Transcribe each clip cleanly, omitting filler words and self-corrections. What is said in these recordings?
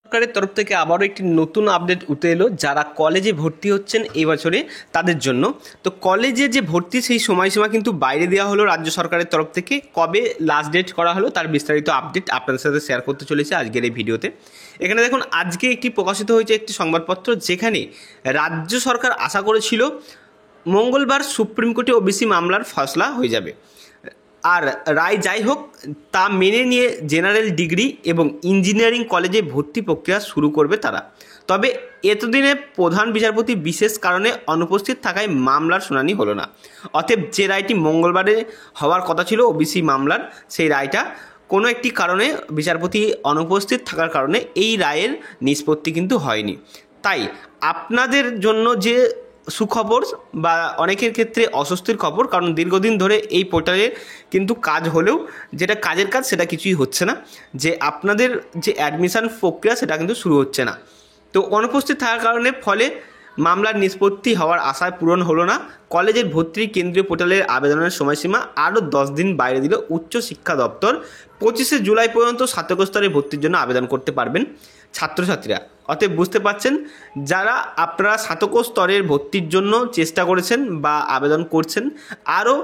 সরকারের তরফ থেকে আবারও একটি নতুন আপডেট উঠে এলো যারা কলেজে ভর্তি হচ্ছেন এই বছরে তাদের জন্য। তো কলেজে যে ভর্তি সেই সময়সীমা কিন্তু বাইরে দেওয়া হলো রাজ্য সরকারের তরফ থেকে। কবে লাস্ট ডেট করা হলো তার বিস্তারিত আপডেট আপনাদের সাথে শেয়ার করতে চলেছে আজকের এই ভিডিওতে। এখানে দেখুন, আজকে একটি প্রকাশিত হয়েছে একটি সংবাদপত্র, যেখানে রাজ্য সরকার আশা করেছিল মঙ্গলবার সুপ্রিম কোর্টে ওবিসি মামলার ফয়সলা হয়ে যাবে, আর রায় যাই হোক তা মেনে নিয়ে জেনারেল ডিগ্রি এবং ইঞ্জিনিয়ারিং কলেজে ভর্তি প্রক্রিয়া শুরু করবে তারা। তবে এতদিনে প্রধান বিচারপতি বিশেষ কারণে অনুপস্থিত থাকায় মামলার শুনানি হলো না। অতএব যে রায়টি মঙ্গলবারে হওয়ার কথা ছিল ওবিসি মামলার, সেই রায়টা কোনো একটি কারণে বিচারপতি অনুপস্থিত থাকার কারণে এই রায়ের নিষ্পত্তি কিন্তু হয়নি। তাই আপনাদের জন্য যে সুখবর বা অনেকের ক্ষেত্রে অস্বস্তির খবর, কারণ দীর্ঘদিন ধরে এই পোর্টালে কিন্তু কাজ হলেও যেটা কাজের কাজ সেটা কিছুই হচ্ছে না, যে আপনাদের যে অ্যাডমিশন প্রক্রিয়া সেটা কিন্তু শুরু হচ্ছে না। তো অনুপস্থিত থাকার কারণে ফলে মামলার নিষ্পত্তি হওয়ার আশায় পূরণ হলো না। কলেজের ভর্তির কেন্দ্রীয় পোর্টালের আবেদনের সময়সীমা আরও 10 দিন বাইরে দিল উচ্চ শিক্ষা দপ্তর। 25শে জুলাই পর্যন্ত স্নাতক স্তরে ভর্তির জন্য আবেদন করতে পারবেন ছাত্রছাত্রীরা। অতএব বুঝতে পারছেন, যারা আপনারা স্নাতক স্তরের ভর্তির জন্য চেষ্টা করেছেন বা আবেদন করছেন, আরও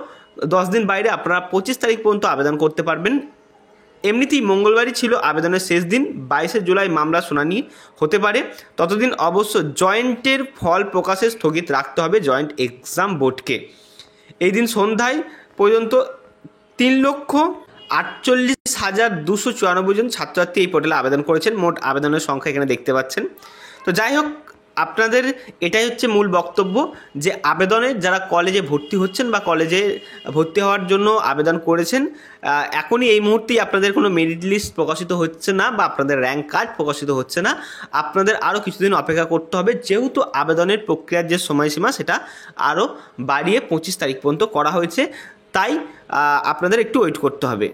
10 দিন বাইরে আপনারা 25 তারিখ পর্যন্ত আবেদন করতে পারবেন। এমনিতেই মঙ্গলবারই ছিল আবেদনের শেষ দিন। 22শে জুলাই মামলা শুনানি হতে পারে। ততদিন অবশ্য জয়েন্টের ফল প্রকাশে স্থগিত রাখতে হবে জয়েন্ট এক্সাম বোর্ডকে। এই দিন সন্ধ্যায় পর্যন্ত 3,48,294 জন ছাত্রছাত্রী এই পোর্টালে আবেদন করেছেন। মোট আবেদনের সংখ্যা এখানে দেখতে পাচ্ছেন। তো যাই হোক, আপনাদের এটাই হচ্ছে মূল বক্তব্য, যে আবেদনের যারা কলেজে ভর্তি হচ্ছেন বা কলেজে ভর্তি হওয়ার জন্য আবেদন করেছেন, এখনই এই মুহূর্তেই আপনাদের কোনো মেরিট লিস্ট প্রকাশিত হচ্ছে না বা আপনাদের র্যাঙ্ক কার্ড প্রকাশিত হচ্ছে না। আপনাদের আরও কিছুদিন অপেক্ষা করতে হবে, যেহেতু আবেদনের প্রক্রিয়ার যে সময়সীমা সেটা আরও বাড়িয়ে 25 তারিখ পর্যন্ত করা হয়েছে। তাই আপনাদের একটু ওয়েট করতে হবে।